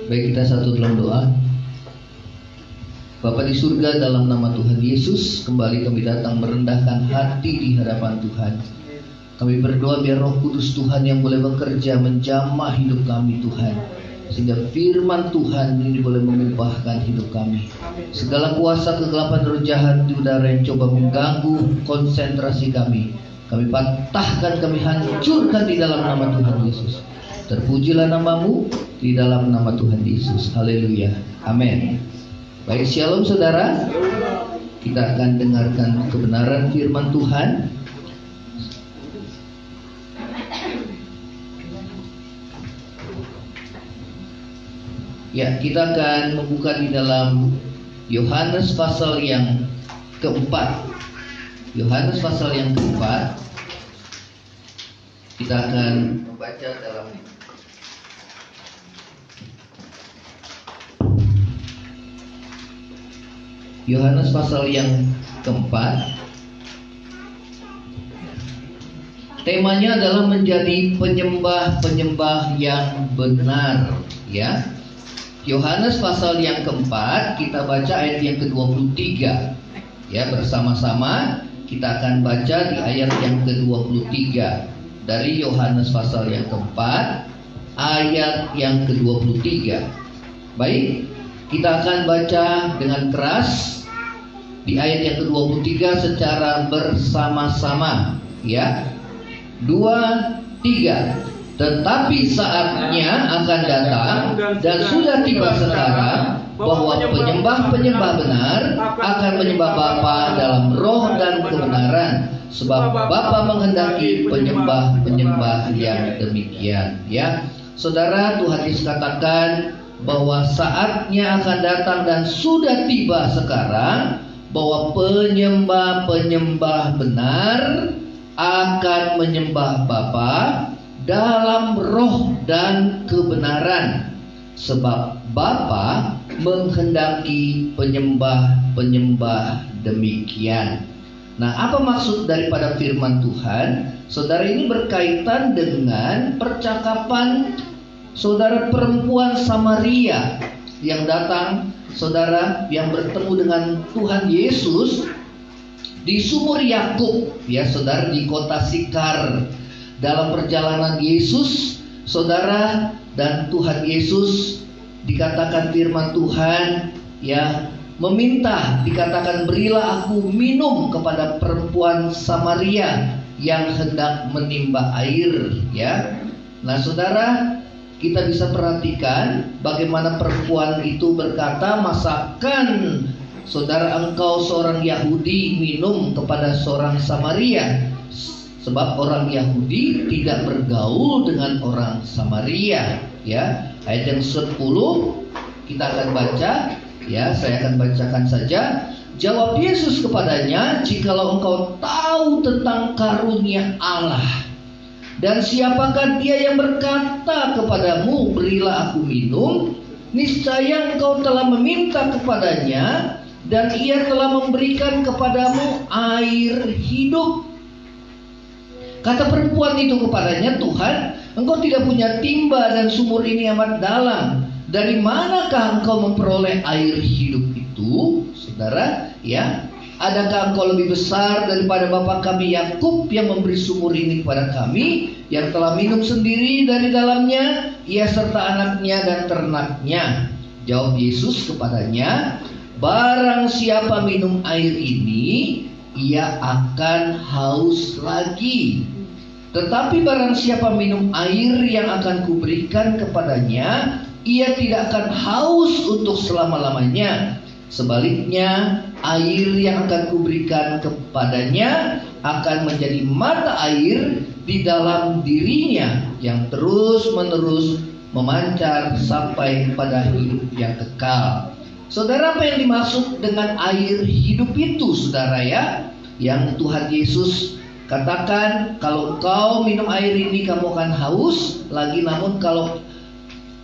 Baik, kita satu dalam doa. Bapa di surga, dalam nama Tuhan Yesus, kembali kami datang merendahkan hati di hadapan Tuhan. Kami berdoa biar Roh Kudus Tuhan yang boleh bekerja menjamah hidup kami Tuhan, sehingga firman Tuhan ini boleh mengubahkan hidup kami. Segala kuasa kegelapan roh jahat di udara yang coba mengganggu konsentrasi kami patahkan, kami hancurkan di dalam nama Tuhan Yesus. Terpujilah namamu di dalam nama Tuhan Yesus. Haleluya. Amin. Baik, shalom saudara. Kita akan dengarkan kebenaran firman Tuhan. Ya, kita akan membuka di dalam Yohanes pasal yang keempat. Yohanes pasal yang keempat. Kita akan membaca dalam Yohanes pasal yang keempat. Temanya adalah menjadi penyembah-penyembah yang benar, ya. Yohanes pasal yang keempat, kita baca ayat yang ke-23. Ya, bersama-sama kita akan baca di ayat yang ke-23 dari Yohanes pasal yang keempat, ayat yang ke-23. Baik, kita akan baca dengan keras di ayat yang ke-23 secara bersama-sama, ya. 2, 3. Tetapi saatnya akan datang dan sudah tiba sekarang bahwa penyembah-penyembah benar akan menyembah Bapa dalam roh dan kebenaran, sebab Bapa menghendaki penyembah-penyembah yang demikian, ya. Saudara, Tuhan Yesus katakan bahwa saatnya akan datang dan sudah tiba sekarang bahwa penyembah-penyembah benar akan menyembah Bapa dalam roh dan kebenaran, sebab Bapa menghendaki penyembah-penyembah demikian. Nah, apa maksud daripada firman Tuhan? Saudara, ini berkaitan dengan percakapan saudara perempuan Samaria yang datang, saudara, yang bertemu dengan Tuhan Yesus di sumur Yakub, ya saudara, di kota Sikar. Dalam perjalanan Yesus, saudara, dan Tuhan Yesus, dikatakan firman Tuhan, ya, meminta, dikatakan berilah aku minum kepada perempuan Samaria yang hendak menimba air, ya. Nah, saudara, kita bisa perhatikan bagaimana perempuan itu berkata, masakan saudara engkau seorang Yahudi minum kepada seorang Samaria? Sebab orang Yahudi tidak bergaul dengan orang Samaria, ya. Ayat yang 10 kita akan baca, ya, saya akan bacakan saja. Jawab Yesus kepadanya, jikalau engkau tahu tentang karunia Allah dan siapakah dia yang berkata kepadamu berilah aku minum, niscaya engkau telah meminta kepadanya dan ia telah memberikan kepadamu air hidup. Kata perempuan itu kepadanya, Tuhan, engkau tidak punya timba dan sumur ini amat dalam. Dari manakah engkau memperoleh air hidup itu? Saudara, ya, adakah engkau lebih besar daripada bapa kami Yakub yang memberi sumur ini kepada kami, yang telah minum sendiri dari dalamnya, ia serta anaknya dan ternaknya? Jawab Yesus kepadanya, barang siapa minum air ini, ia akan haus lagi. Tetapi barang siapa minum air yang akan kuberikan kepadanya, ia tidak akan haus untuk selama-lamanya. Sebaliknya, air yang akan kuberikan kepadanya akan menjadi mata air di dalam dirinya yang terus-menerus memancar sampai pada hidup yang kekal. Saudara, apa yang dimaksud dengan air hidup itu, saudara, ya? Yang Tuhan Yesus katakan, kalau kau minum air ini kamu akan haus lagi, namun kalau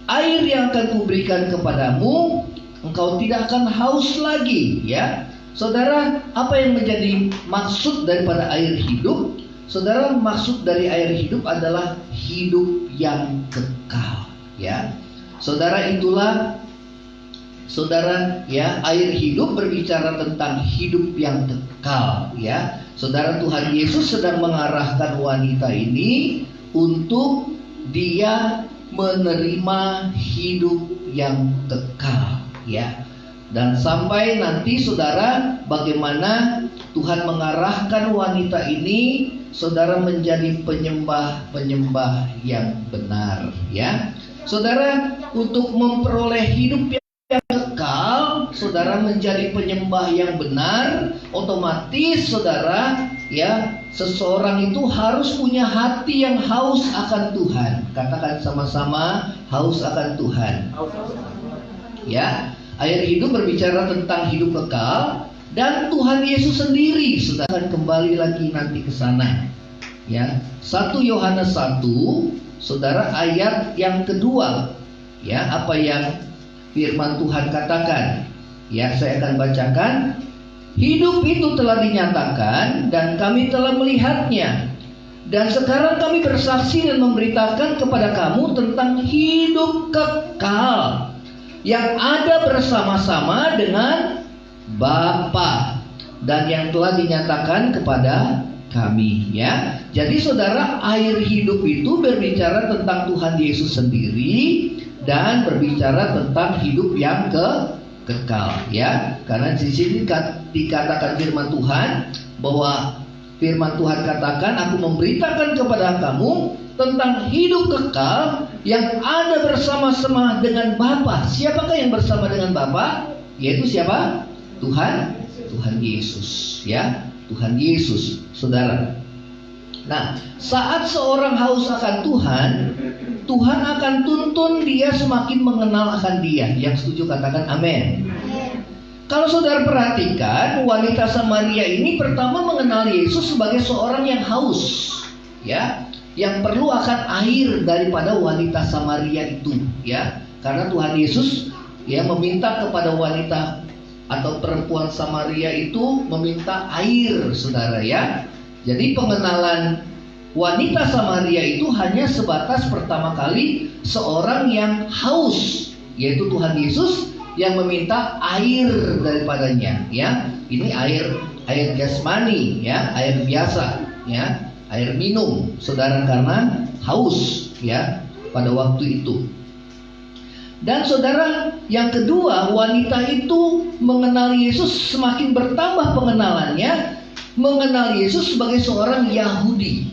air yang akan kuberikan kepadamu engkau tidak akan haus lagi, ya. Saudara, apa yang menjadi maksud daripada air hidup? Saudara, maksud dari air hidup adalah hidup yang kekal, ya. Saudara, itulah saudara ya, air hidup berbicara tentang hidup yang kekal ya. Saudara, Tuhan Yesus sedang mengarahkan wanita ini untuk dia menerima hidup yang kekal ya. Dan sampai nanti saudara, bagaimana Tuhan mengarahkan wanita ini saudara menjadi penyembah-penyembah yang benar ya. Saudara, untuk memperoleh hidup yang kekal, saudara menjadi penyembah yang benar, otomatis saudara ya, seseorang itu harus punya hati yang haus akan Tuhan. Katakan sama-sama, haus akan Tuhan. Ya, air hidup berbicara tentang hidup kekal, dan Tuhan Yesus sendiri sudah akan kembali lagi nanti ke sana. Ya, 1 Yohanes 1, saudara, ayat yang kedua. Ya, apa yang firman Tuhan katakan? Ya, saya akan bacakan. Hidup itu telah dinyatakan dan kami telah melihatnya. Dan sekarang kami bersaksi dan memberitakan kepada kamu tentang hidup kekal yang ada bersama-sama dengan Bapa dan yang telah dinyatakan kepada kami ya. Jadi saudara, air hidup itu berbicara tentang Tuhan Yesus sendiri dan berbicara tentang hidup yang kekal ya. Karena di sini dikatakan firman Tuhan bahwa firman Tuhan katakan, aku memberitakan kepada kamu tentang hidup kekal yang ada bersama-sama dengan Bapa. Siapakah yang bersama dengan Bapa? Yaitu siapa? Tuhan Yesus ya. Tuhan Yesus, saudara. Nah, saat seorang haus akan Tuhan, Tuhan akan tuntun dia semakin mengenal akan dia. Yang setuju katakan amin. Kalau saudara perhatikan, wanita Samaria ini pertama mengenal Yesus sebagai seorang yang haus ya, yang perlu akan air daripada wanita Samaria itu ya. Karena Tuhan Yesus ya meminta kepada wanita atau perempuan Samaria itu meminta air, saudara ya. Jadi pengenalan wanita Samaria itu hanya sebatas pertama kali seorang yang haus, yaitu Tuhan Yesus yang meminta air daripadanya ya. Ini air jasmani ya, air biasa ya, air minum, saudara, karena haus ya pada waktu itu. Dan saudara, yang kedua, wanita itu mengenal Yesus, semakin bertambah pengenalannya, mengenal Yesus sebagai seorang Yahudi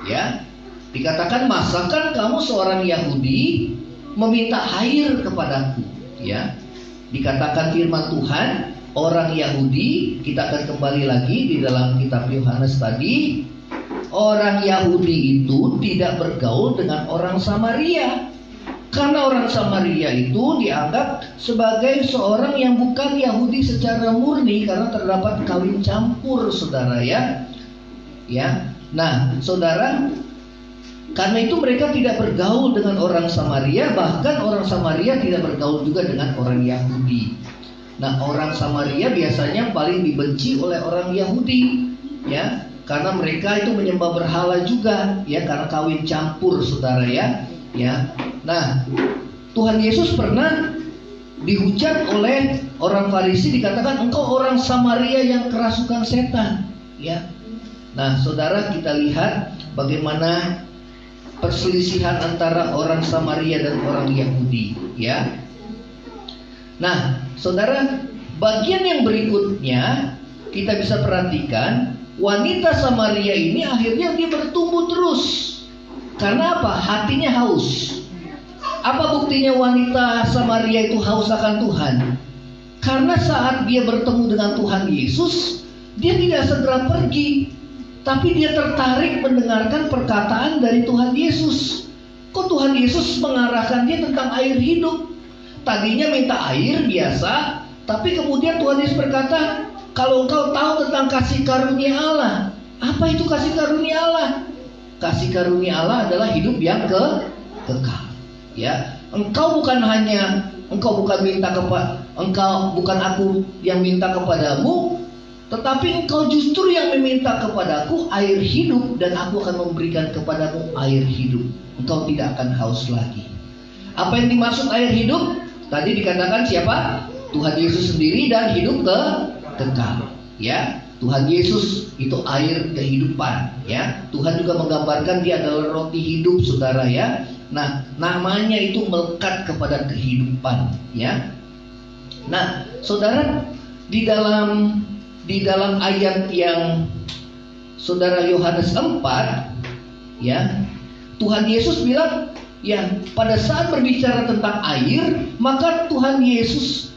ya. Dikatakan, masakan kamu seorang Yahudi meminta air kepadaku ya. Dikatakan firman Tuhan, orang Yahudi, kita akan kembali lagi di dalam kitab Yohanes tadi, orang Yahudi itu tidak bergaul dengan orang Samaria. Karena orang Samaria itu dianggap sebagai seorang yang bukan Yahudi secara murni, karena terdapat kawin campur, saudara ya. Ya. Nah, saudara, karena itu mereka tidak bergaul dengan orang Samaria, bahkan orang Samaria tidak bergaul juga dengan orang Yahudi. Nah, orang Samaria biasanya paling dibenci oleh orang Yahudi ya, karena mereka itu menyembah berhala juga ya, karena kawin campur, saudara ya. Ya. Nah, Tuhan Yesus pernah dihujat oleh orang Farisi, dikatakan engkau orang Samaria yang kerasukan setan ya. Nah, saudara, kita lihat bagaimana perselisihan antara orang Samaria dan orang Yahudi ya. Nah, saudara, bagian yang berikutnya kita bisa perhatikan, wanita Samaria ini akhirnya dia bertumbuh terus. Karena apa? Hatinya haus. Apa buktinya wanita Samaria itu haus akan Tuhan? Karena saat dia bertemu dengan Tuhan Yesus, dia tidak segera pergi, tapi dia tertarik mendengarkan perkataan dari Tuhan Yesus. Kok Tuhan Yesus mengarahkan dia tentang air hidup? Tadinya minta air biasa, tapi kemudian Tuhan Yesus berkata, kalau engkau tahu tentang kasih karunia Allah. Apa itu kasih karunia Allah? Kasih karunia Allah adalah hidup yang kekal. Ya, engkau bukan aku yang minta kepadamu, tetapi engkau justru yang meminta kepadaku air hidup, dan aku akan memberikan kepadamu air hidup. Engkau tidak akan haus lagi. Apa yang dimaksud air hidup? Tadi dikatakan siapa? Tuhan Yesus sendiri dan hidup kekal. Ya, Tuhan Yesus itu air kehidupan. Ya, Tuhan juga menggambarkan dia adalah roti hidup, saudara ya. Nah, namanya itu melekat kepada kehidupan. Ya. Nah, saudara, di dalam ayat yang saudara Yohanes 4, ya, Tuhan Yesus bilang, ya, pada saat berbicara tentang air, maka Tuhan Yesus,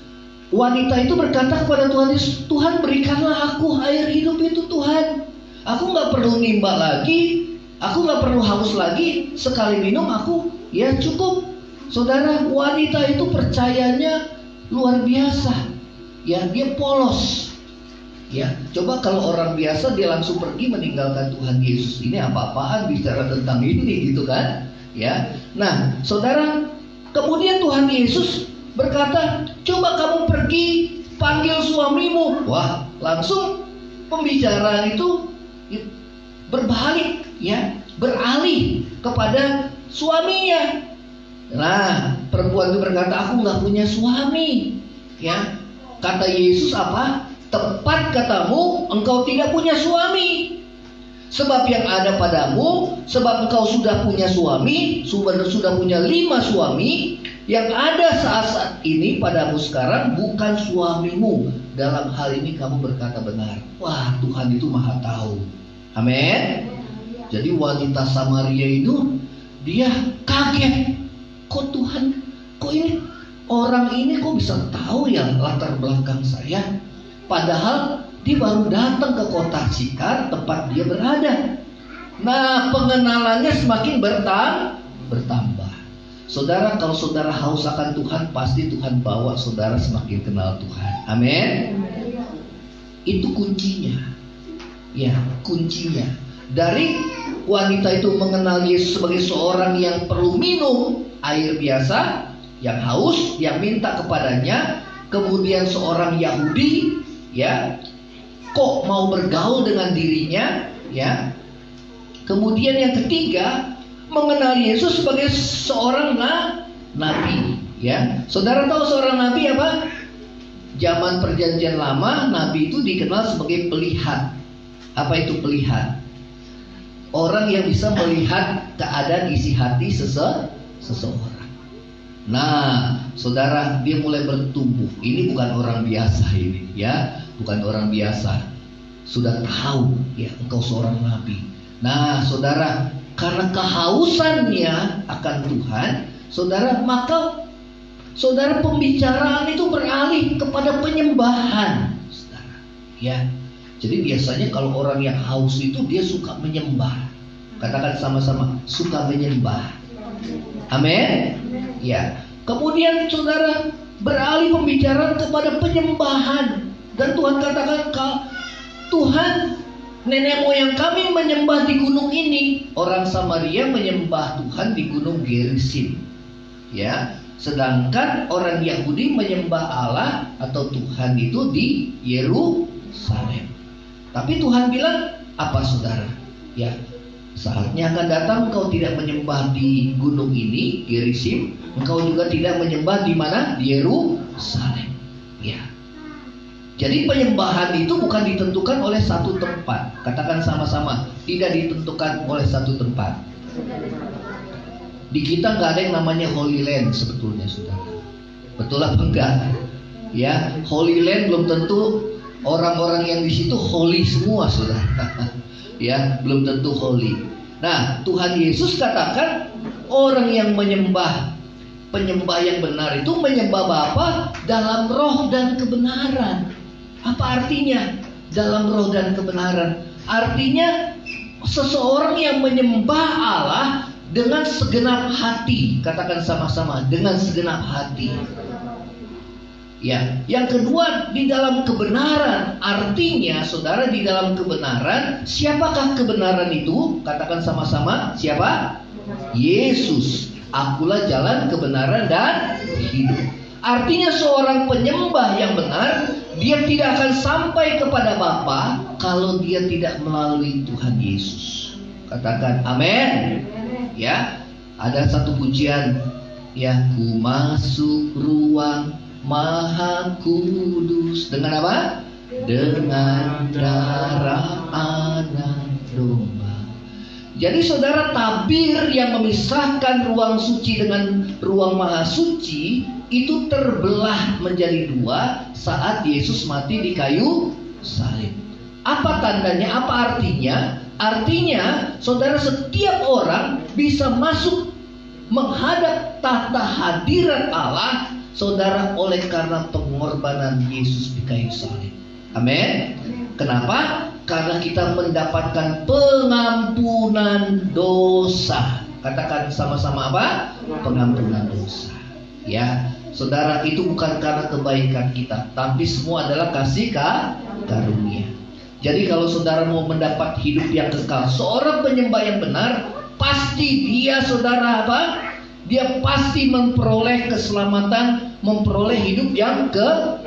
wanita itu berkata kepada Tuhan Yesus, Tuhan berikanlah aku air hidup itu Tuhan. Aku nggak perlu nimba lagi, aku nggak perlu haus lagi, sekali minum aku ya cukup. Saudara, wanita itu percayanya luar biasa. Ya, dia polos. Ya, coba kalau orang biasa dia langsung pergi meninggalkan Tuhan Yesus. Ini apa-apaan bicara tentang ini gitu kan? Ya. Nah, saudara, kemudian Tuhan Yesus berkata, coba kamu pergi panggil suamimu. Wah, langsung pembicaraan itu berbalik, ya, beralih kepada suaminya. Nah, perempuan itu berkata, aku nggak punya suami. Ya, kata Yesus apa? Tepat katamu, engkau tidak punya suami. Sebab yang ada padamu, sebab engkau sudah punya suami, sudah punya 5 suami. Yang ada saat ini padamu sekarang bukan suamimu. Dalam hal ini kamu berkata benar. Wah, Tuhan itu maha tahu. Amin. Jadi wanita Samaria itu dia kaget. Kok Tuhan, kok ini orang ini kok bisa tahu ya latar belakang saya? Padahal dia baru datang ke kota Sikar tempat dia berada. Nah, pengenalannya semakin bertambah. Saudara, kalau saudara haus akan Tuhan, pasti Tuhan bawa saudara semakin kenal Tuhan. Amin. Itu kuncinya. Ya, kuncinya. Dari wanita itu mengenal Yesus sebagai seorang yang perlu minum air biasa, yang haus, yang minta kepadanya. Kemudian seorang Yahudi, ya, kok mau bergaul dengan dirinya, ya. Kemudian yang ketiga, mengenal Yesus sebagai seorang nabi, ya. Saudara tahu seorang nabi apa? Zaman perjanjian lama, nabi itu dikenal sebagai pelihat. Apa itu pelihat? Orang yang bisa melihat keadaan isi hati seseorang. Nah, saudara, dia mulai bertumbuh. Ini bukan orang biasa ini, ya, bukan orang biasa. Sudah tahu, ya, engkau seorang nabi. Nah, saudara, karena kehausannya akan Tuhan, saudara, maka saudara pembicaraan itu beralih kepada penyembahan, saudara. Ya, jadi biasanya kalau orang yang haus itu dia suka menyembah. Katakan sama-sama, suka menyembah. Amin. Ya. Kemudian saudara beralih pembicaraan kepada penyembahan. Dan Tuhan katakan, Tuhan, nenek moyang kami menyembah di gunung ini. Orang Samaria menyembah Tuhan di gunung Gerizim. Ya. Sedangkan orang Yahudi menyembah Allah atau Tuhan itu di Yerusalem. Tapi Tuhan bilang apa, saudara? Ya, saatnya akan datang engkau tidak menyembah di gunung ini, Gerizim. Engkau juga tidak menyembah di mana? Di Yerusalem. Ya. Jadi penyembahan itu bukan ditentukan oleh satu tempat. Katakan sama-sama, tidak ditentukan oleh satu tempat. Di kita nggak ada yang namanya Holy Land sebetulnya, saudara. Betul apa enggak? Ya, Holy Land belum tentu orang-orang yang di situ holy semua, saudara. Ya, belum tentu holy. Nah, Tuhan Yesus katakan orang yang penyembah yang benar itu menyembah Bapa dalam roh dan kebenaran. Apa artinya dalam roh dan kebenaran? Artinya seseorang yang menyembah Allah dengan segenap hati. Katakan sama-sama, dengan segenap hati. Ya, yang kedua di dalam kebenaran. Artinya, saudara, di dalam kebenaran, siapakah kebenaran itu? Katakan sama-sama, siapa? Yesus. Akulah jalan, kebenaran, dan hidup. Artinya seorang penyembah yang benar, dia tidak akan sampai kepada Bapa kalau dia tidak melalui Tuhan Yesus. Katakan amin. Ya, ada satu pujian Ya, ku masuk ruang Maha Kudus dengan apa? Dengan darah anak domba. Jadi saudara, tabir yang memisahkan ruang suci dengan ruang maha suci itu terbelah menjadi dua saat Yesus mati di kayu salib. Apa tandanya? Apa artinya? Artinya saudara, setiap orang bisa masuk menghadap tahta hadirat Allah, saudara, oleh karena pengorbanan Yesus di kayu salib. Amin. Kenapa? Karena kita mendapatkan pengampunan dosa. Katakan sama-sama apa? Pengampunan dosa. Ya, saudara, itu bukan karena kebaikan kita, tapi semua adalah kasih karunia. Jadi kalau saudara mau mendapat hidup yang kekal, seorang penyembah yang benar, pasti dia, saudara, apa? Dia pasti memperoleh keselamatan, memperoleh hidup yang kekal.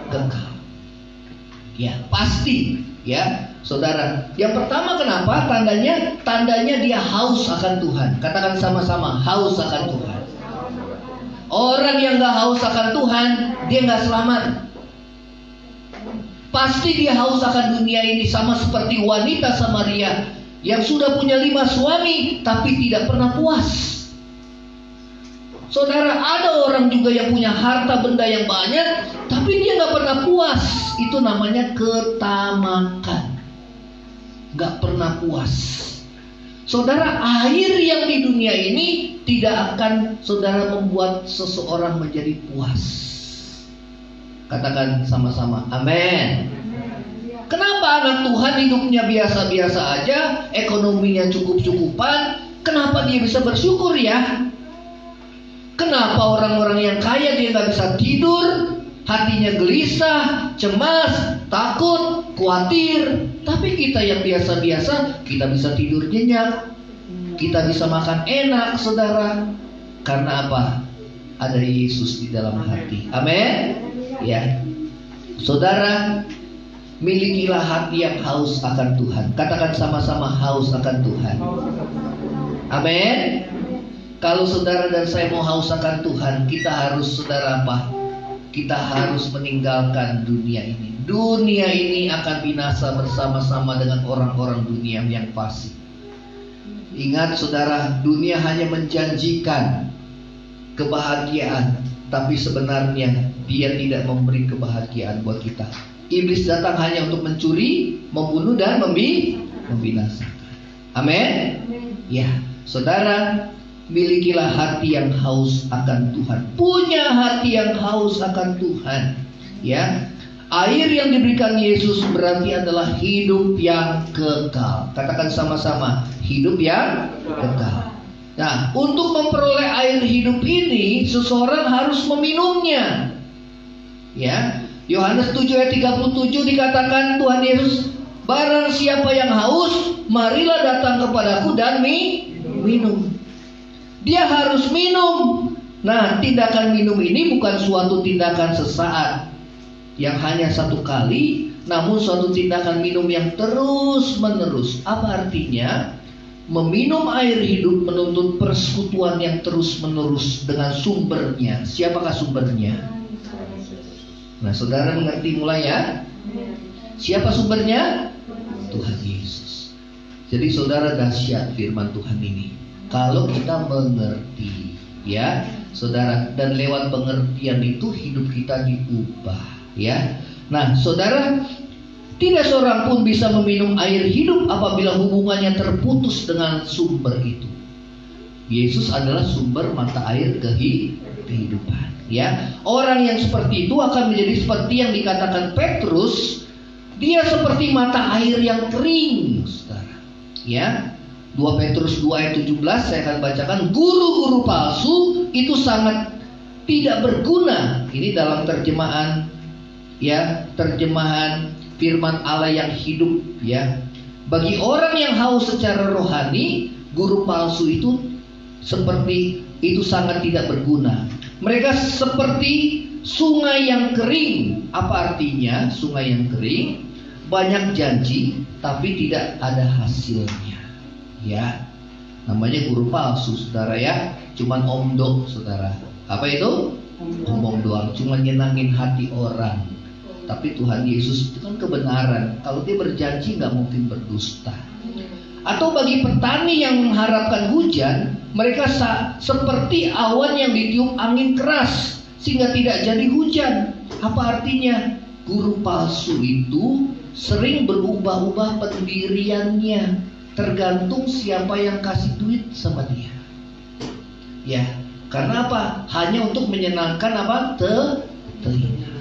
Ya, pasti. Ya, saudara. Yang pertama, kenapa? Tandanya dia haus akan Tuhan. Katakan sama-sama, haus akan Tuhan. Orang yang gak haus akan Tuhan, dia gak selamat. Pasti dia haus akan dunia ini, sama seperti wanita Samaria yang sudah punya 5 suami tapi tidak pernah puas. Saudara, ada orang juga yang punya harta benda yang banyak tapi dia gak pernah puas. Itu namanya ketamakan. Gak pernah puas. Saudara, air yang di dunia ini tidak akan, saudara, membuat seseorang menjadi puas. Katakan sama-sama, amin. Kenapa anak Tuhan hidupnya biasa-biasa aja, ekonominya cukup-cukupan? Kenapa dia bisa bersyukur ya? Kenapa orang-orang yang kaya dia gak bisa tidur, hatinya gelisah, cemas, takut, khawatir? Tapi kita yang biasa-biasa, kita bisa tidur nyenyak, kita bisa makan enak, saudara. Karena apa? Ada Yesus di dalam hati. Amin. Ya, saudara, milikilah hati yang haus akan Tuhan. Katakan sama-sama, haus akan Tuhan. Amin. Kalau saudara dan saya mau haus akan Tuhan, kita harus, saudara, apa? Kita harus meninggalkan dunia ini. Dunia ini akan binasa bersama-sama dengan orang-orang dunia yang fasik. Ingat, saudara, dunia hanya menjanjikan kebahagiaan, tapi sebenarnya dia tidak memberi kebahagiaan buat kita. Iblis datang hanya untuk mencuri, membunuh, dan membinasakan. Amin. Ya, saudara, milikilah hati yang haus akan Tuhan. Punya hati yang haus akan Tuhan. Ya, air yang diberikan Yesus berarti adalah hidup yang kekal. Katakan sama-sama, hidup yang kekal. Nah, untuk memperoleh air hidup ini, seseorang harus meminumnya. Ya, Yohanes 7 ayat 37 dikatakan Tuhan Yesus, barang siapa yang haus, marilah datang kepadaku dan minum. Dia harus minum. Nah, tindakan minum ini bukan suatu tindakan sesaat yang hanya satu kali, namun suatu tindakan minum yang terus menerus. Apa artinya? Meminum air hidup menuntut persekutuan yang terus menerus dengan sumbernya. Siapakah sumbernya? Nah, saudara mengerti mulai ya? Siapa sumbernya? Tuhan Yesus. Jadi saudara, dahsyat firman Tuhan ini. Kalau kita mengerti, ya, saudara, dan lewat pengertian itu hidup kita diubah, ya. Nah, saudara, tidak seorang pun bisa meminum air hidup apabila hubungannya terputus dengan sumber itu. Yesus adalah sumber mata air kehidupan, ya. Orang yang seperti itu akan menjadi seperti yang dikatakan Petrus, dia seperti mata air yang kering, saudara, ya. 2 Petrus 2 ayat 17 saya akan bacakan. Guru-guru palsu itu sangat tidak berguna. Ini dalam terjemahan, ya, terjemahan firman Allah yang hidup, ya. Bagi orang yang haus secara rohani, guru palsu itu seperti itu sangat tidak berguna. Mereka seperti sungai yang kering. Apa artinya sungai yang kering? Banyak janji tapi tidak ada hasilnya. Ya, namanya guru palsu, saudara, ya. Cuman omdok, saudara. Apa itu? Ngomong doang, cuma nyenangin hati orang. Tapi Tuhan Yesus itu kan kebenaran. Kalau dia berjanji nggak mungkin berdusta. Atau bagi petani yang mengharapkan hujan, mereka seperti awan yang ditiup angin keras sehingga tidak jadi hujan. Apa artinya? Guru palsu itu sering berubah-ubah pendiriannya, tergantung siapa yang kasih duit sama dia. Ya, karena apa? Hanya untuk menyenangkan apa? Telinga.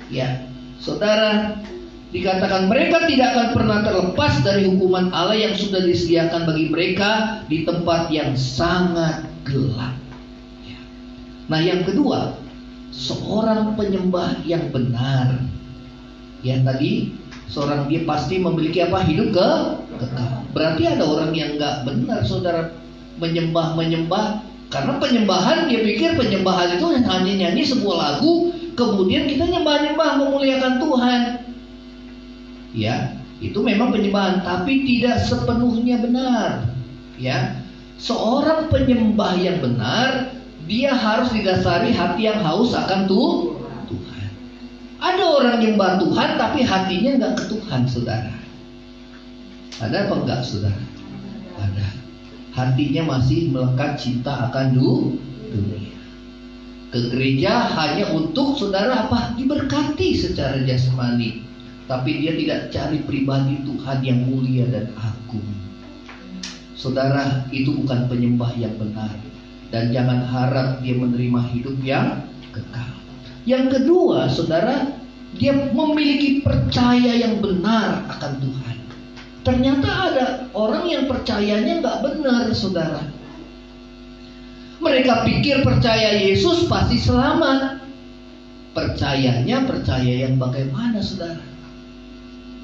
Ya, saudara, dikatakan mereka tidak akan pernah terlepas dari hukuman Allah yang sudah disediakan bagi mereka di tempat yang sangat gelap. Ya. Nah, yang kedua, seorang penyembah yang benar. Ya, tadi seorang dia pasti memiliki apa? Hidup kekal. Berarti ada orang yang nggak benar, saudara, menyembah karena penyembahan dia pikir penyembahan itu hanya nyanyi sebuah lagu, kemudian kita nyembah memuliakan Tuhan. Ya, itu memang penyembahan, tapi tidak sepenuhnya benar. Ya, seorang penyembah yang benar, dia harus didasari hati yang haus akan Tuhan. Ada orang nyembah Tuhan, tapi hatinya nggak ke Tuhan, saudara. Ada apa enggak, saudara? Ada. Hatinya masih melekat cinta akan dunia. Ke gereja hanya untuk saudara apa? Diberkati secara jasmani. Tapi dia tidak cari pribadi Tuhan yang mulia dan agung. Saudara, itu bukan penyembah yang benar. Dan jangan harap dia menerima hidup yang kekal. Yang kedua, saudara, dia memiliki percaya yang benar akan Tuhan. Ternyata ada orang yang percayanya nggak benar, saudara. Mereka pikir percaya Yesus pasti selamat. Percayanya percaya yang bagaimana, saudara?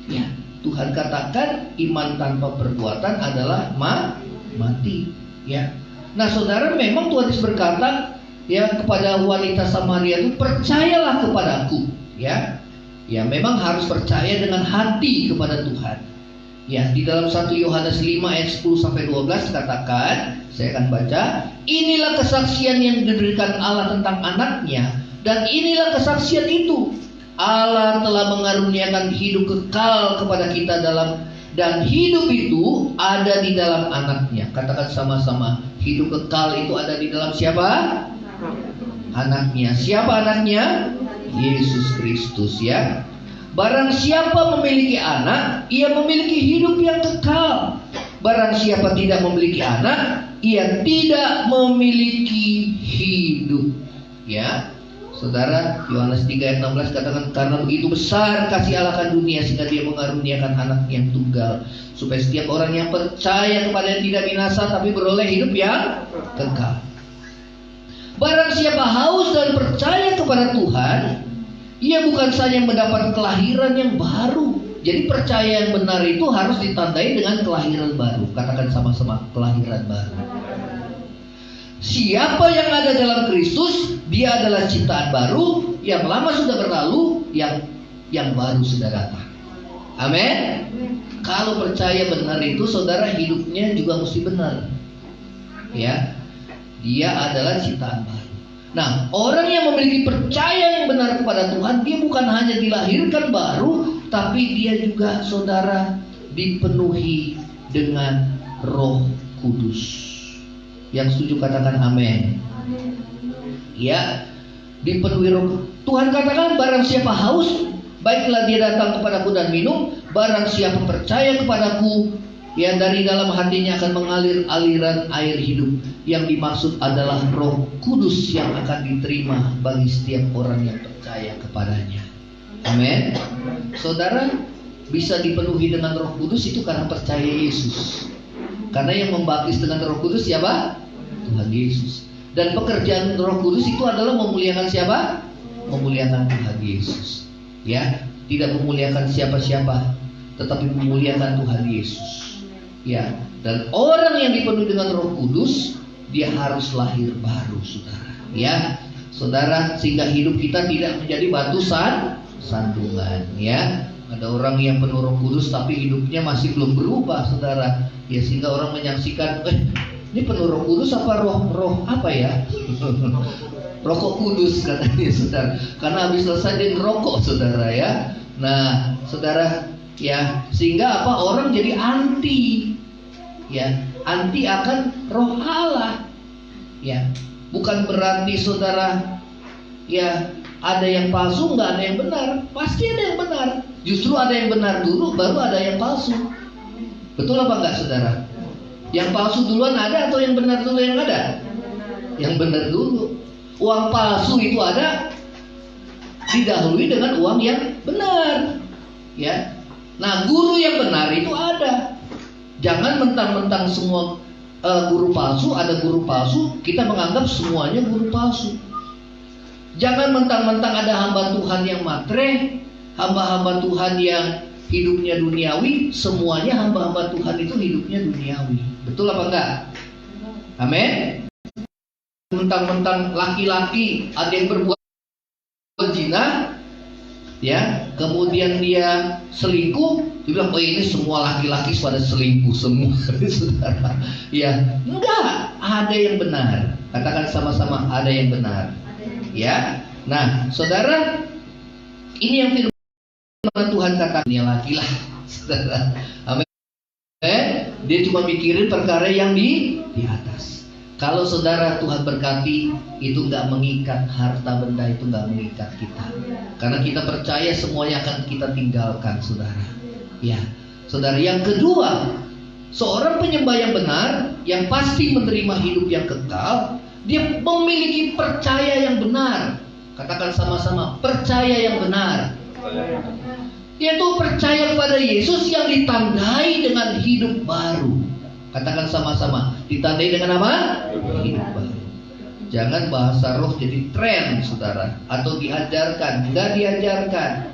Ya, Tuhan katakan iman tanpa perbuatan adalah mati. Ya. Nah, saudara, memang Tuhan Yesus berkata ya kepada wanita Samaria itu, percayalah kepadaku. Ya, ya memang harus percaya dengan hati kepada Tuhan. Ya, di dalam 1 Yohanes 5 ayat 10 sampai 12 katakan, saya akan baca, inilah kesaksian yang diberikan Allah tentang anaknya, dan inilah kesaksian itu, Allah telah mengaruniakan hidup kekal kepada kita dan hidup itu ada di dalam anaknya. Katakan sama-sama, hidup kekal itu ada di dalam siapa? Anaknya. Siapa anaknya? Yesus Kristus, ya. Barang siapa memiliki anak, ia memiliki hidup yang kekal. Barang siapa tidak memiliki anak, ia tidak memiliki hidup. Ya, saudara, Yohanes 3 ayat 16 katakan, karena begitu besar kasih Allah akan dunia sehingga dia mengaruniakan anak yang tunggal, supaya setiap orang yang percaya kepada dia tidak binasa tapi beroleh hidup yang kekal. Barang siapa haus dan percaya kepada Tuhan, ia bukan saja mendapat kelahiran yang baru. Jadi percaya yang benar itu harus ditandai dengan kelahiran baru. Katakan sama-sama, kelahiran baru. Siapa yang ada dalam Kristus, dia adalah ciptaan baru. Yang lama sudah berlalu, yang baru sudah datang. Amin. Kalau percaya benar itu, saudara, hidupnya juga mesti benar. Ya, dia adalah ciptaan baru. Nah, orang yang memiliki percaya yang benar kepada Tuhan, dia bukan hanya dilahirkan baru, tapi dia juga, saudara, dipenuhi dengan Roh Kudus. Yang setuju katakan amin. Ya, dipenuhi Roh. Tuhan katakan, barang siapa haus, baiklah dia datang kepadaku dan minum. Barang siapa percaya kepadaku, ya dari dalam hatinya akan mengalir aliran air hidup. Yang dimaksud adalah Roh Kudus yang akan diterima bagi setiap orang yang percaya kepadanya. Amin. Saudara, bisa dipenuhi dengan Roh Kudus itu karena percaya Yesus. Karena yang membaptis dengan Roh Kudus siapa? Tuhan Yesus. Dan pekerjaan Roh Kudus itu adalah memuliakan siapa? Memuliakan Tuhan Yesus. Ya, tidak memuliakan siapa-siapa, tetapi memuliakan Tuhan Yesus. Ya, dan orang yang dipenuhi dengan Roh Kudus, dia harus lahir baru, saudara. Ya, saudara, sehingga hidup kita tidak menjadi batu sandungan. Ya, ada orang yang penuh Roh Kudus tapi hidupnya masih belum berubah, saudara. Ya, sehingga orang menyaksikan, ini penuh Roh Kudus apa roh apa ya? rokok kudus katanya saudara. Karena habis selesai dia ngerokok saudara ya. Nah saudara ya, sehingga apa, orang jadi anti ya, anti akan roh Allah ya. Bukan berarti saudara ya ada yang palsu, nggak ada yang benar. Pasti ada yang benar. Justru ada yang benar dulu, baru ada yang palsu. Betul apa enggak saudara? Yang palsu duluan ada atau yang benar dulu yang ada? Yang benar dulu. Uang palsu itu ada didahului dengan uang yang benar ya. Nah guru yang benar itu ada. Jangan mentang-mentang semua guru palsu, ada guru palsu, kita menganggap semuanya guru palsu. Jangan mentang-mentang ada hamba Tuhan yang matre, hamba-hamba Tuhan yang hidupnya duniawi, semuanya hamba-hamba Tuhan itu hidupnya duniawi. Betul apa enggak? Amin. Mentang-mentang laki-laki ada yang berbuat zina ya, kemudian dia selingkuh, dia bilang oh ini semua laki-laki pada selingkuh semua. Saudara ya, enggak, ada yang benar. Katakan sama-sama, ada yang benar ya. Nah saudara, ini yang firman Tuhan katakan, dia laki lah saudara. Amin. Dia cuma mikirin perkara yang di atas. Kalau saudara Tuhan berkati, itu nggak mengikat, harta benda itu nggak mengikat kita. Karena kita percaya semuanya akan kita tinggalkan, saudara. Ya, saudara. Yang kedua, seorang penyembah yang benar, yang pasti menerima hidup yang kekal, dia memiliki percaya yang benar. Katakan sama-sama, percaya yang benar. Dia tuh percaya kepada Yesus yang ditandai dengan hidup baru. Katakan sama-sama, ditandai dengan apa? Hidup baru. Jangan bahasa roh jadi tren, saudara, atau diajarkan. Enggak diajarkan.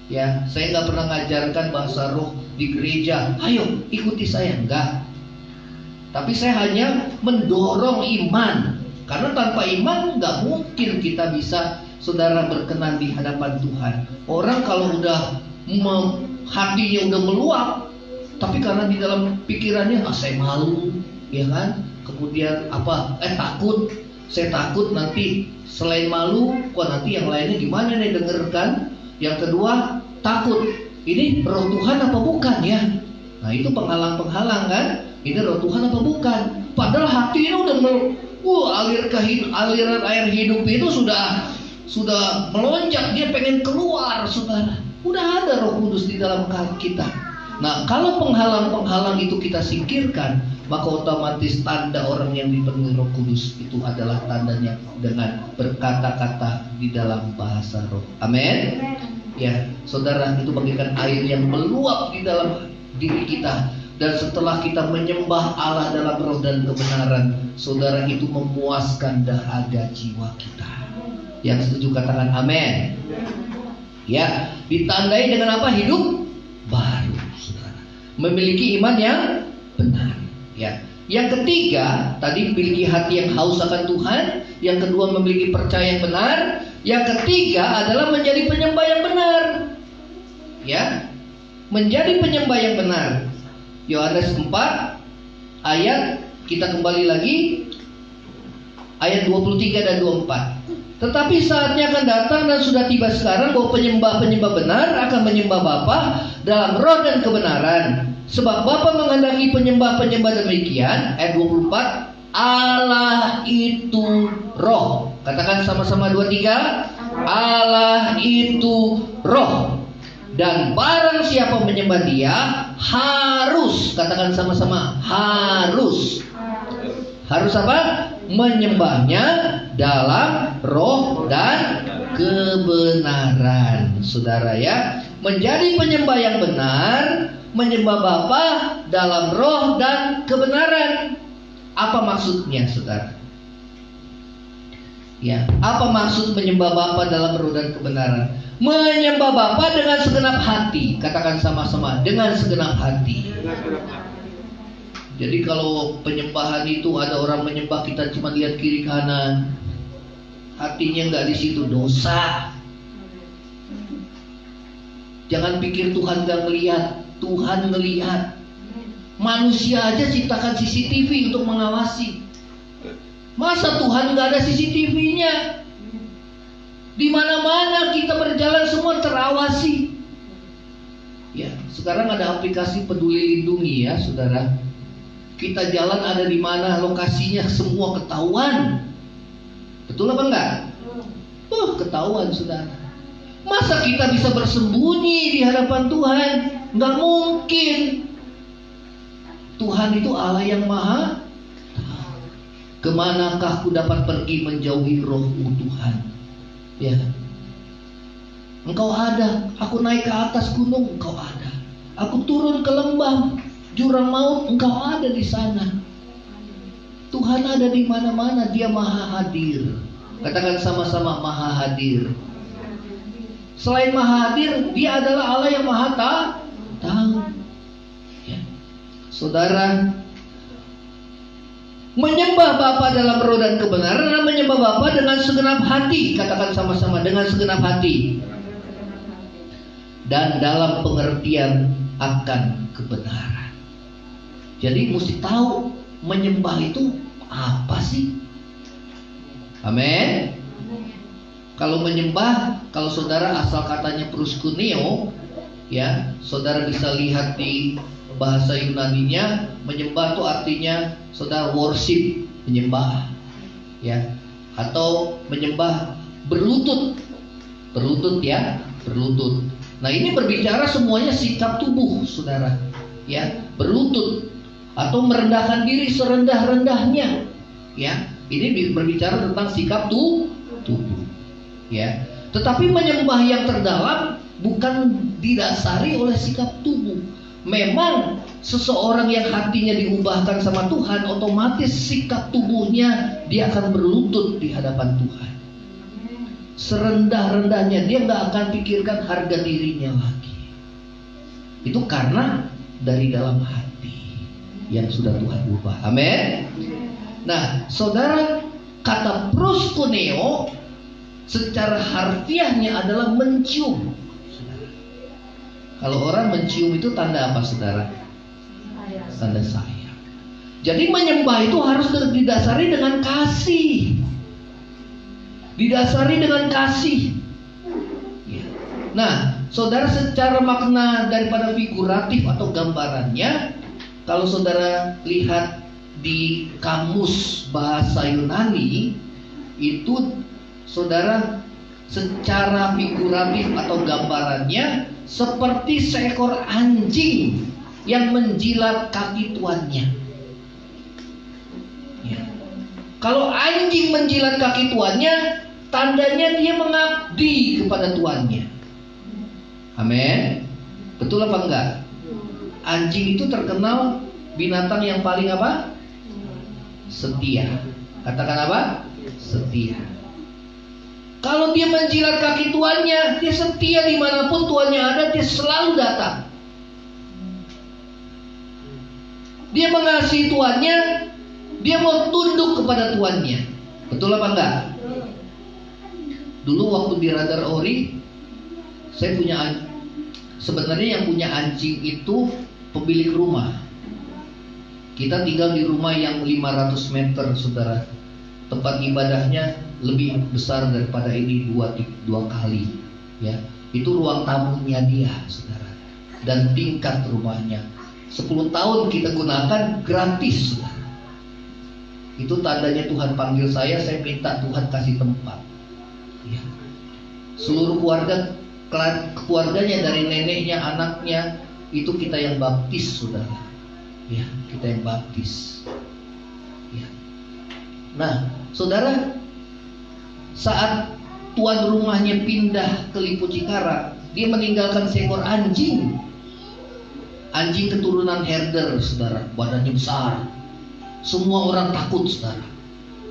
Ya, saya nggak pernah ngajarkan bahasa roh di gereja. Ayo ikuti saya, enggak. Tapi saya hanya mendorong iman. Karena tanpa iman nggak mungkin kita bisa, saudara, berkenan di hadapan Tuhan. Orang kalau udah hatinya udah meluap, tapi karena di dalam pikirannya saya malu, ya kan? Kemudian apa? Takut. Saya takut nanti selain malu, kok nanti yang lainnya gimana nih dengarkan? Yang kedua, takut. Ini roh Tuhan apa bukan ya? Nah itu penghalang-penghalang kan? Ini roh Tuhan apa bukan? Padahal hatinya udah aliran air hidup itu sudah melonjak, dia pengen keluar, saudara. Udah ada Roh Kudus di dalam kita. Nah, kalau penghalang-penghalang itu kita singkirkan, maka otomatis tanda orang yang dipenuhi Roh Kudus itu adalah tandanya dengan berkata-kata di dalam bahasa roh. Amin. Ya, saudara, itu bagaikan air yang meluap di dalam diri kita. Dan setelah kita menyembah Allah dalam roh dan kebenaran, saudara, itu memuaskan dahaga jiwa kita. Yang setuju katakan amin. Ya, ditandai dengan apa? Hidup baru, saudara. Memiliki iman yang benar. Ya. Yang ketiga, tadi memiliki hati yang haus akan Tuhan. Yang kedua, memiliki percaya yang benar. Yang ketiga adalah menjadi penyembah yang benar. Ya, menjadi penyembah yang benar. Yohanes 4 ayat, kita kembali lagi, ayat 23 dan 24. Tetapi saatnya akan datang dan sudah tiba sekarang bahwa penyembah-penyembah benar akan menyembah Bapa dalam roh dan kebenaran. Sebab Bapa menghendaki penyembah-penyembah demikian. Ayat 24, Allah itu roh. Katakan sama-sama 23, Allah itu roh. Dan barang siapa menyembah dia harus, katakan sama-sama, harus apa? Menyembahnya dalam roh dan kebenaran. Saudara ya, menjadi penyembah yang benar, menyembah Bapa dalam roh dan kebenaran. Apa maksudnya, saudara? Ya, apa maksud menyembah Bapa dalam roh dan kebenaran? Menyembah Bapa dengan segenap hati. Katakan sama-sama, dengan segenap hati. Jadi kalau penyembahan itu ada orang menyembah, kita cuma lihat kiri kanan, hatinya nggak di situ, dosa. Jangan pikir Tuhan nggak ngelihat, Tuhan ngelihat. Manusia aja ciptakan CCTV untuk mengawasi. Masa Tuhan nggak ada CCTV-nya? Di mana-mana kita berjalan semua terawasi. Ya, sekarang ada aplikasi Peduli Lindungi ya, saudara. Kita jalan ada di mana, lokasinya semua ketahuan. Betul apa enggak? Ketahuan, saudara. Masa kita bisa bersembunyi di hadapan Tuhan? Nggak mungkin. Tuhan itu Allah yang maha tahu. Kemanakah ku dapat pergi menjauhi roh-Mu Tuhan? Ya, Engkau ada. Aku naik ke atas gunung, Engkau ada. Aku turun ke lembah jurang maut, Engkau ada di sana. Tuhan ada di mana-mana. Dia maha hadir. Katakan sama-sama, maha hadir. Selain maha hadir, Dia adalah Allah yang maha tahu. Ya. Saudara, menyembah Bapa dalam roh dan kebenaran dan menyembah Bapa dengan segenap hati. Katakan sama-sama, dengan segenap hati. Dan dalam pengertian akan kebenaran. Jadi mesti tahu menyembah itu apa sih? Amin. Kalau menyembah, kalau saudara asal katanya proskuneo, ya, saudara bisa lihat di bahasa Yunaninya, menyembah itu artinya saudara worship, menyembah, ya, atau menyembah berlutut, ya, berlutut. Nah, ini berbicara semuanya sikap tubuh, saudara, ya, berlutut atau merendahkan diri serendah-rendahnya, ya. Ini berbicara tentang sikap tubuh. Ya, tetapi menyembah yang terdalam bukan didasari oleh sikap tubuh. Memang seseorang yang hatinya diubahkan sama Tuhan, otomatis sikap tubuhnya dia akan berlutut di hadapan Tuhan. Serendah-rendahnya dia nggak akan pikirkan harga dirinya lagi. Itu karena dari dalam hati yang sudah Tuhan ubah. Amin. Nah, saudara, kata proskuneo secara harfiahnya adalah mencium. Kalau orang mencium itu tanda apa, saudara? Tanda sayang. Jadi menyembah itu harus didasari dengan kasih. Didasari dengan kasih. Ya. Nah, saudara, secara makna daripada figuratif atau gambarannya, kalau saudara lihat di kamus bahasa Yunani itu, saudara, secara figuratif atau gambarannya seperti seekor anjing yang menjilat kaki tuannya. Ya. Kalau anjing menjilat kaki tuannya, tandanya dia mengabdi kepada tuannya. Amin. Betul apa enggak? Anjing itu terkenal binatang yang paling apa? Setia. Katakan apa? Setia. Kalau dia menjilat kaki tuannya, dia setia dimanapun tuannya ada, dia selalu datang. Dia mengasihi tuannya, dia mau tunduk kepada tuannya. Betul apa enggak? Dulu waktu di Radar Ori, saya punya, sebenarnya yang punya anjing itu pemilik rumah. Kita tinggal di rumah yang 500 meter, saudara. Tempat ibadahnya lebih besar daripada ini dua kali, ya. Itu ruang tamunya dia, saudara. Dan tingkat rumahnya 10 tahun kita gunakan gratis, saudara. Itu tandanya Tuhan panggil saya minta Tuhan kasih tempat, ya. Seluruh keluarganya dari neneknya, anaknya, itu kita yang baptis, saudara. Ya, kita yang baptis. Ya. Nah, saudara, saat tuan rumahnya pindah ke Lipo Cikara, dia meninggalkan seekor anjing. Anjing keturunan herder, saudara, badannya besar. Semua orang takut, saudara.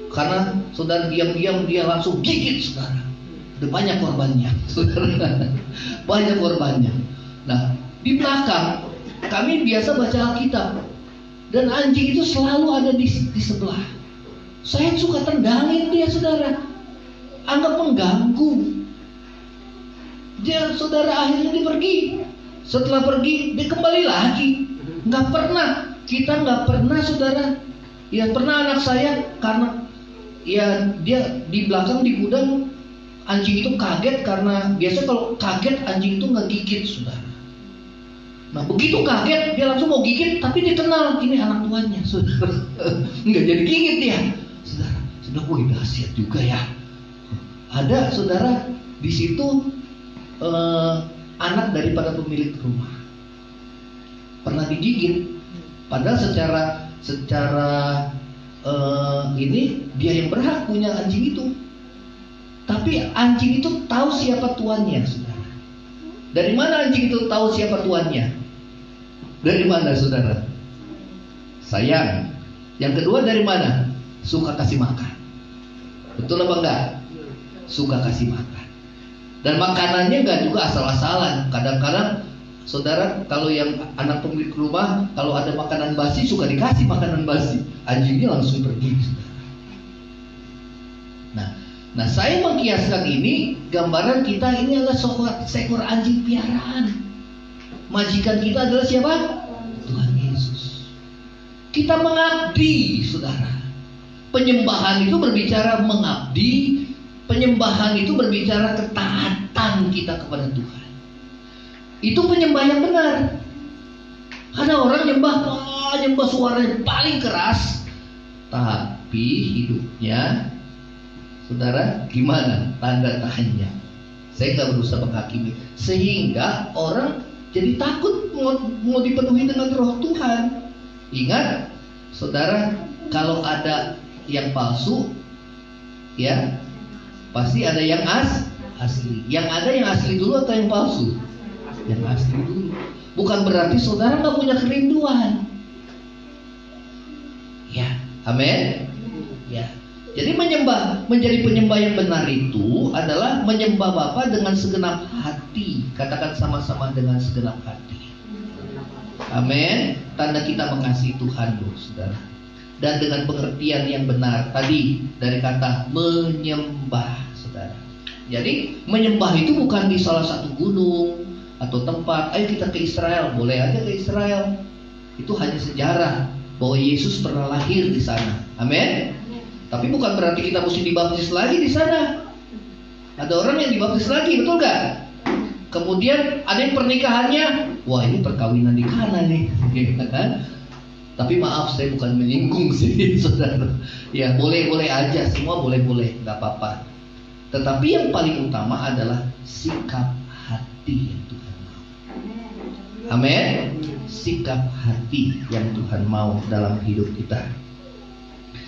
Karena saudara diam-diam dia langsung gigit, saudara. Ada banyak korbannya, saudara. Banyak korbannya. Nah, di belakang kami biasa baca Alkitab, dan anjing itu selalu ada di sebelah. Saya suka tendangin dia, saudara. Anggap mengganggu. Dia, saudara, akhirnya dia pergi. Setelah pergi, dia kembali lagi. Kita nggak pernah, saudara. Ya, pernah anak saya, karena ya dia di belakang di gudang anjing itu kaget karena biasa kalau kaget anjing itu nggak gigit, saudara. Nah begitu kaget dia langsung mau gigit, tapi dia kenal ini anak tuannya, saudara. Nggak jadi gigit dia, saudara. Sudah, wih dahsyat juga ya. Ada saudara di situ anak daripada pemilik rumah pernah digigit, padahal secara ini dia yang berhak punya anjing itu. Tapi anjing itu tahu siapa tuannya, saudara. Dari mana anjing itu tahu siapa tuannya? Dari mana, saudara? Sayang. Yang kedua dari mana? Suka kasih makan. Betul apa enggak? Suka kasih makan. Dan makanannya enggak juga asal-asalan. Kadang-kadang saudara, kalau yang anak pemilik rumah, kalau ada makanan basi suka dikasih makanan basi. Anjingnya langsung pergi, saudara. Nah, saya mengkiaskan ini, gambaran kita ini adalah seekor anjing piaraan. Majikan kita adalah siapa? Tuhan Yesus. Kita mengabdi, saudara. Penyembahan itu berbicara mengabdi. Penyembahan itu berbicara ketaatan kita kepada Tuhan. Itu penyembah yang benar. Ada orang nyembah suaranya paling keras, tapi hidupnya, saudara, gimana? Tanda tanya. Saya nggak berusaha menghakimi, sehingga orang jadi takut mau dipenuhi dengan Roh Tuhan. Ingat, saudara, kalau ada yang palsu, ya pasti ada yang asli. Yang ada yang asli dulu atau yang palsu? Yang asli dulu. Bukan berarti saudara nggak punya kerinduan. Ya, amin. Ya. Jadi menjadi penyembah yang benar itu adalah menyembah Bapa dengan segenap hati. Katakan sama-sama, dengan segenap hati. Amin. Tanda kita mengasihi Tuhan, loh, saudara. Dan dengan pengertian yang benar tadi dari kata menyembah, saudara. Jadi menyembah itu bukan di salah satu gunung atau tempat. Ayo kita ke Israel, boleh aja ke Israel. Itu hanya sejarah bahwa Yesus pernah lahir di sana. Amin. Tapi bukan berarti kita mesti dibaptis lagi di sana. Ada orang yang dibaptis lagi, betul gak? Kemudian ada yang pernikahannya, wah ini perkawinan di Kana nih, kan? Tapi maaf, saya bukan menyinggung sih, saudara. Ya boleh-boleh aja, semua boleh-boleh, nggak apa-apa. Tetapi yang paling utama adalah sikap hati yang Tuhan mau. Amin. Sikap hati yang Tuhan mau dalam hidup kita.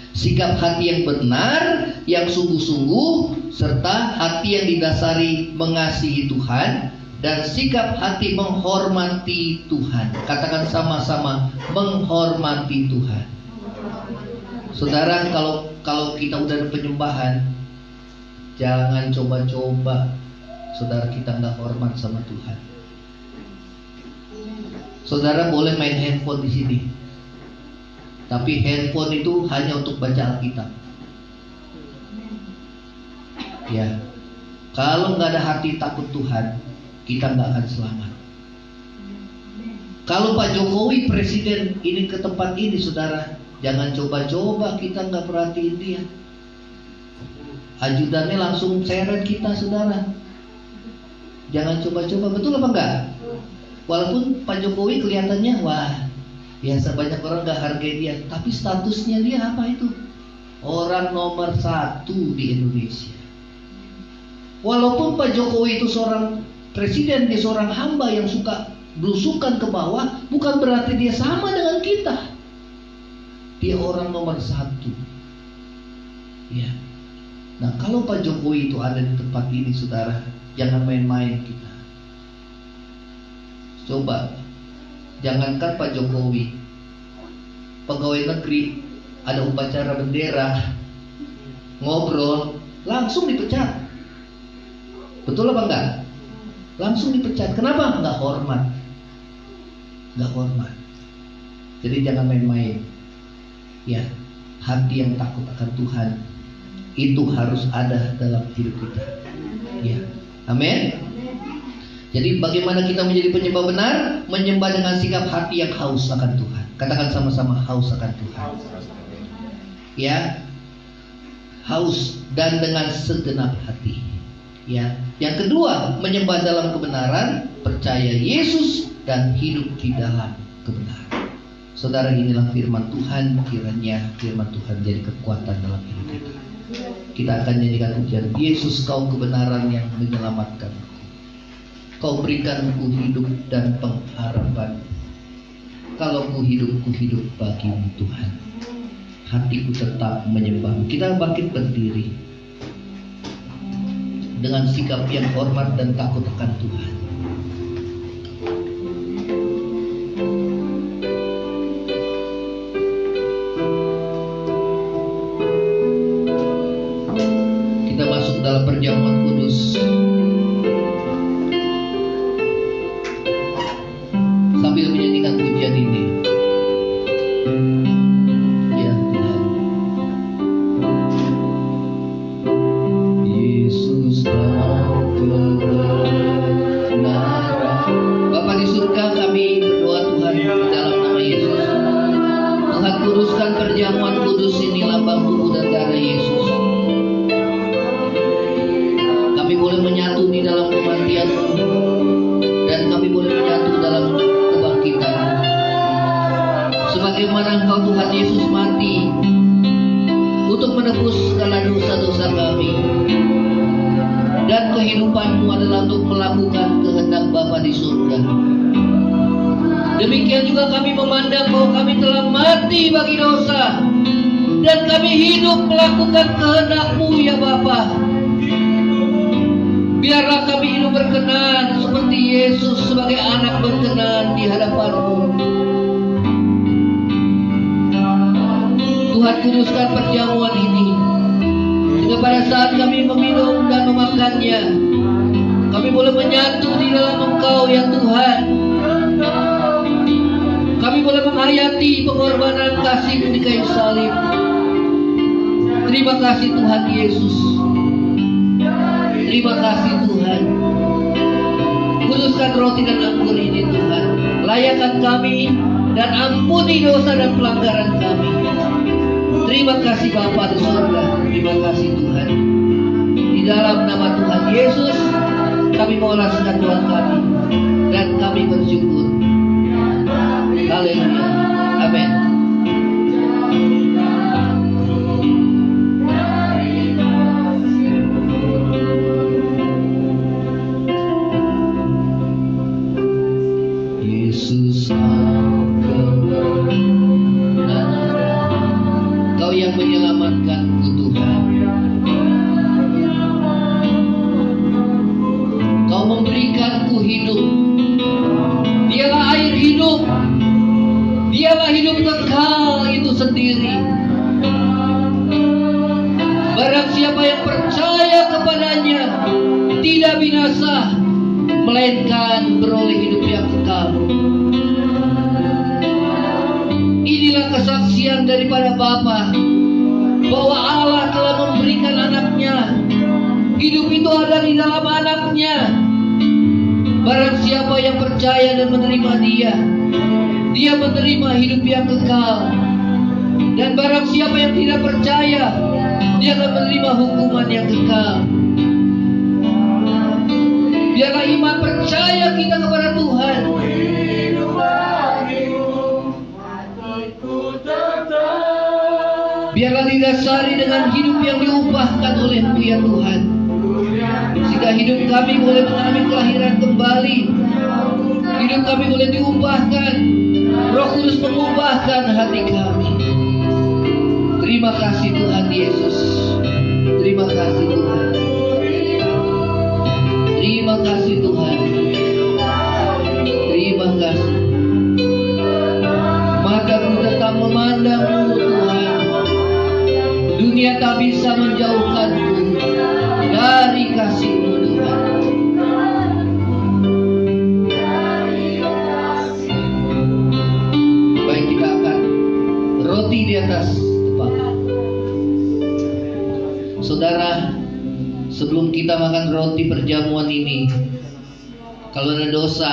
Sikap hati yang benar, yang sungguh-sungguh, serta hati yang didasari mengasihi Tuhan, dan sikap hati menghormati Tuhan. Katakan sama-sama, menghormati Tuhan. Saudara, kalau kita udah ada penyembahan, jangan coba-coba saudara kita nggak hormat sama Tuhan. Saudara boleh main handphone di sini, tapi handphone itu hanya untuk baca Alkitab. Ya, kalau nggak ada hati takut Tuhan, kita nggak akan selamat. Kalau Pak Jokowi presiden ini ke tempat ini, saudara, jangan coba-coba kita nggak perhatiin dia. Ajudannya langsung seret kita, saudara. Jangan coba-coba, betul apa enggak? Walaupun Pak Jokowi kelihatannya wah biasa, banyak orang gak hargai dia, tapi statusnya dia apa itu? Orang nomor 1 di Indonesia. Walaupun Pak Jokowi itu seorang presiden, dia seorang hamba yang suka belusukan ke bawah, bukan berarti dia sama dengan kita. Dia orang nomor 1. Ya. Nah, kalau Pak Jokowi itu ada di tempat ini, saudara, jangan main-main kita. Coba, jangankan Pak Jokowi, pegawai negeri, ada upacara bendera, ngobrol, langsung dipecat. Betul apa enggak? Langsung dipecat. Kenapa? Enggak hormat. Enggak hormat. Jadi jangan main-main. Ya, hati yang takut akan Tuhan itu harus ada dalam hidup kita. Ya, amin. Jadi bagaimana kita menjadi penyembah benar? Menyembah dengan sikap hati yang haus akan Tuhan. Katakan sama-sama, haus akan Tuhan. Ya, haus dan dengan segenap hati. Ya. Yang kedua, menyembah dalam kebenaran, percaya Yesus dan hidup di dalam kebenaran. Saudara, inilah firman Tuhan. Kiranya firman Tuhan jadi kekuatan dalam hidup kita. Kita akan nyanyikan pujian, Yesus kau kebenaran yang menyelamatkan. Kau berikan ku hidup dan pengharapan. Kalau ku hidup bagimu Tuhan. Hatiku tetap menyembah. Kita bangkit berdiri dengan sikap yang hormat dan takut akan Tuhan. Kita masuk dalam perjamuan kudus. Sambil menyanyikan pujian ini. Ya Tuhan. Yesus kau kebenaran. Bapa di surga, kami berdoa Tuhan dalam nama Yesus. Tuhan, kuduskan perjamuan kudus ini, lambang tubuh dan darah Yesus. Kami boleh menyatu di dalam kematian-Mu, dan kami boleh menyatu dalam kebangkitan. Sebagaimana Engkau Tuhan Yesus mati untuk menebus segala dosa-dosa kami, dan kehidupan-Mu adalah untuk melakukan kehendak Bapa di surga. Demikian juga kami memandang bahwa kami telah mati bagi dosa, dan kami hidup melakukan kehendak-Mu ya Bapa. Biarlah kami hidup berkenan seperti Yesus sebagai anak berkenan di hadapan-Mu. Tuhan, kuduskan perjamuan ini, sehingga pada saat kami meminum dan memakannya, kami boleh menyatu di dalam Engkau ya Tuhan. Kami boleh menghayati pengorbanan kasih-Mu di kayu salib. Terima kasih Tuhan Yesus. Terima kasih Tuhan. Kuduskan roti dan anggur ini Tuhan. Layakan kami dan ampuni dosa dan pelanggaran kami. Terima kasih Bapa di surga. Terima kasih Tuhan. Di dalam nama Tuhan Yesus kami mengulaskan doa kami, dan kami bersyukur. Haleluya. Amin. Yesus Kau yang menyelamatkanku Tuhan. Kau memberikanku hidup. Dialah air hidup. Dialah hidup kekal itu sendiri. Barang siapa yang percaya kepadanya tidak binasa, melainkan beroleh hidup yang kekal. Inilah kesaksian daripada Bapa, bahwa Allah telah memberikan anaknya. Hidup itu ada di dalam anaknya. Barang siapa yang percaya dan menerima dia, dia menerima hidup yang kekal. Dan barang siapa yang tidak percaya, dia akan menerima hukuman yang kekal. Biarlah iman percaya kita kepada Tuhan. Biarlah didasari dengan hidup yang diubahkan oleh-Mu ya Tuhan, sehingga hidup kami boleh mengalami kelahiran kembali. Hidup kami boleh diubahkan. Roh Kudus mengubahkan hati kami. Terima kasih Tuhan Yesus. Terima kasih Tuhan. Terima kasih Tuhan. Terima kasih. Mataku tetap memandang-Mu Tuhan. Dunia tak bisa menjauhkanku dari kasih-Mu Tuhan. Baik, kita akan roti di atas tepat. Saudara, sebelum kita makan roti perjamuan ini, kalau ada dosa,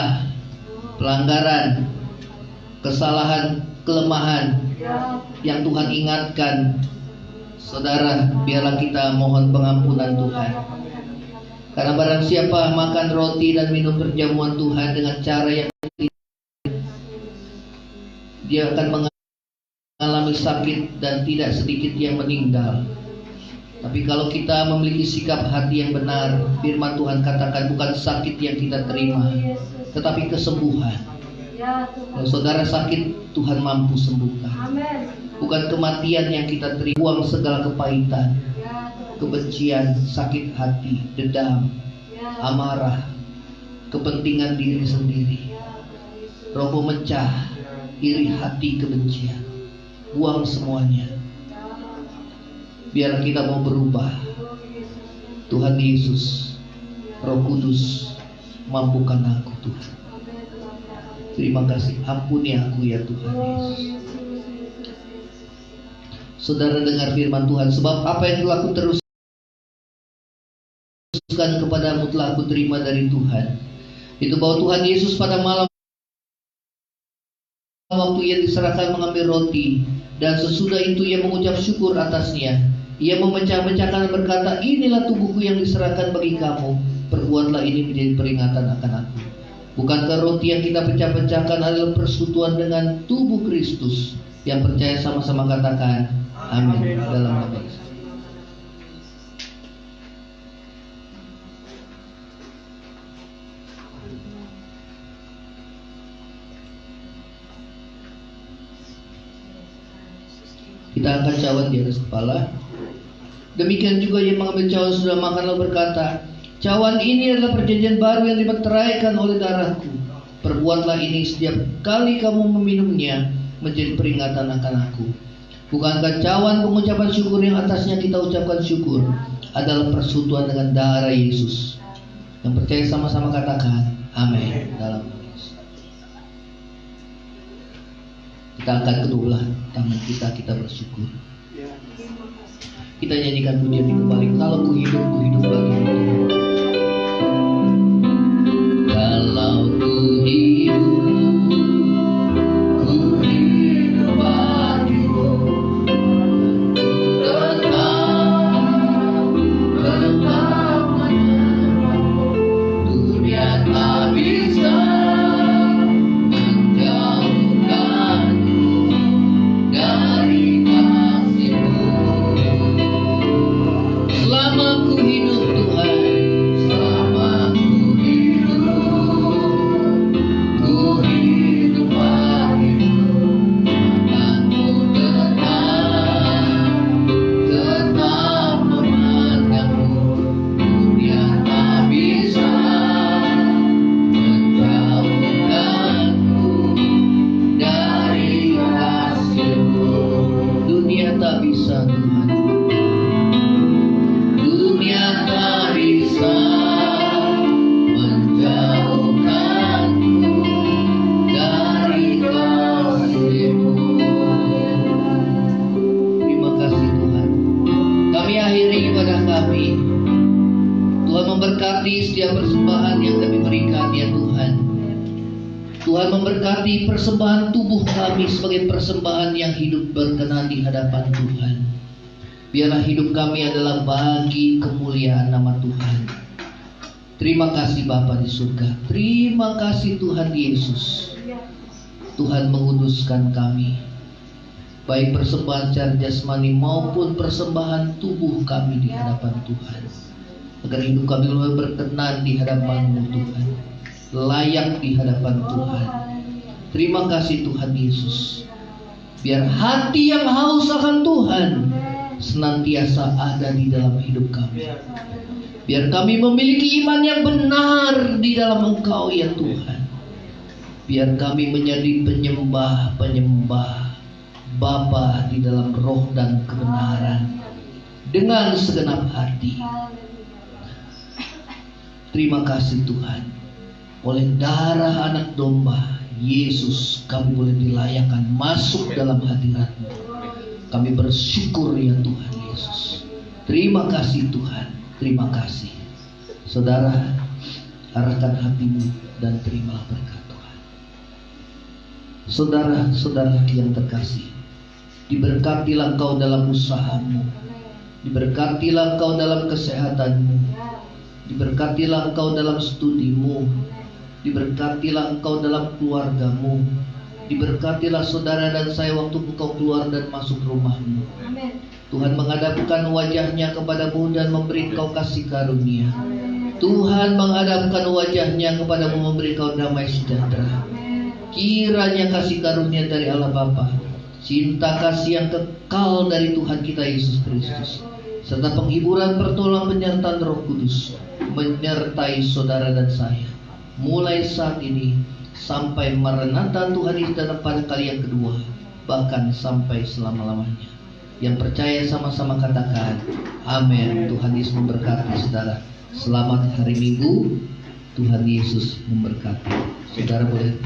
pelanggaran, kesalahan, kelemahan yang Tuhan ingatkan, saudara, biarlah kita mohon pengampunan Tuhan. Karena barang siapa makan roti dan minum perjamuan Tuhan dengan cara yang dia akan mengalami sakit dan tidak sedikit yang meninggal. Tapi kalau kita memiliki sikap hati yang benar, firman Tuhan katakan bukan sakit yang kita terima, tetapi kesembuhan. Kalau saudara sakit, Tuhan mampu sembuhkan. Bukan kematian yang kita terima, buang segala kepahitan, kebencian, sakit hati, dendam, amarah, kepentingan diri sendiri, roh memecah, iri hati, kebencian. Buang semuanya. Biar kita mau berubah. Tuhan Yesus, Roh Kudus, mampukan aku Tuhan. Terima kasih, ampuni aku ya Tuhan Yesus. Saudara dengar firman Tuhan, sebab apa yang telah aku teruskan kepadamu telah aku terima dari Tuhan. Itu bahwa Tuhan Yesus pada malam waktu ia diserahkan mengambil roti, dan sesudah itu ia mengucap syukur atasnya. Ia memecah-mecahkan dan berkata, inilah tubuhku yang diserahkan bagi kamu. Perbuatlah ini menjadi peringatan akan aku. Bukankah roti yang kita pecah-pecahkan adalah persekutuan dengan tubuh Kristus? Yang percaya sama-sama katakan amin dalam nama Yesus. Kita angkat cawan di atas kepala. Demikian juga ia mengambil cawan sudah makan lalu berkata, cawan ini adalah perjanjian baru yang dimeteraikan oleh darahku. Perbuatlah ini setiap kali kamu meminumnya menjadi peringatan akan aku. Bukankah cawan pengucapan syukur yang atasnya kita ucapkan syukur adalah persekutuan dengan darah Yesus? Yang percaya sama-sama katakan amin dalam nama Yesus. Kita angkat kedua tangan kita bersyukur. Kita nyanyikan pujian ini kembali. Kalau ku hidup bagimu. Kalau ku hidup bagimu. Tetap menyerahmu. Dunia tak bisa menjauhkanku dari kasih-Mu. Selama ku hidup Tuhan, selama ku hidup bagimu, akan ku tetap memandangmu. Dunia tak bisa menjauhkanku dari kasih-Mu. Dunia tak bisa Tuhan. Dunia tak bisa menjauhkanku dari kasih-Mu. Terima kasih Tuhan. Kami akhiri ibadah kami. Tuhan memberkati setiap persembahan yang kami berikan ya Tuhan. Tuhan memberkati persembahan tubuh kami sebagai persembahan yang hidup berkenan di hadapan Tuhan. Biarlah hidup kami adalah bagi kemuliaan nama Tuhan. Terima kasih Bapa di surga. Terima kasih Tuhan Yesus. Tuhan menguduskan kami. Baik persembahan secara jasmani maupun persembahan tubuh kami di hadapan Tuhan. Agar hidup kami lebih berkenan di hadapan-Mu Tuhan. Layak di hadapan Tuhan. Terima kasih Tuhan Yesus. Biar hati yang haus akan Tuhan senantiasa ada di dalam hidup kami. Biar kami memiliki iman yang benar di dalam Engkau ya Tuhan. Biar kami menjadi penyembah-penyembah Bapa di dalam roh dan kebenaran dengan segenap hati. Terima kasih Tuhan. Oleh darah anak domba Yesus kami boleh dilayakkan masuk dalam hadirat-Mu. Kami bersyukur ya Tuhan Yesus. Terima kasih Tuhan. Terima kasih. Saudara, arahkan hatimu dan terimalah berkat Tuhan. Saudara-saudara yang terkasih, diberkatilah engkau dalam usahamu, diberkatilah engkau dalam kesehatanmu, Diberkatilah engkau dalam studimu. Diberkatilah engkau dalam keluargamu. Diberkatilah saudara dan saya waktu engkau keluar dan masuk rumahmu. Amin. Tuhan menghadapkan wajahnya kepadamu dan memberi engkau kasih karunia. Tuhan menghadapkan wajahnya kepadamu, memberi engkau damai sejahtera. Kiranya kasih karunia dari Allah Bapa, cinta kasih yang kekal dari Tuhan kita Yesus Kristus, serta penghiburan, pertolongan, penyertaan Roh Kudus menyertai saudara dan saya mulai saat ini sampai Maranatha Tuhan Yesus datang pada kali yang kedua, bahkan sampai selama-lamanya. Yang percaya sama-sama katakan amin. Tuhan Yesus memberkati saudara. Selamat hari Minggu. Tuhan Yesus memberkati. Saudara boleh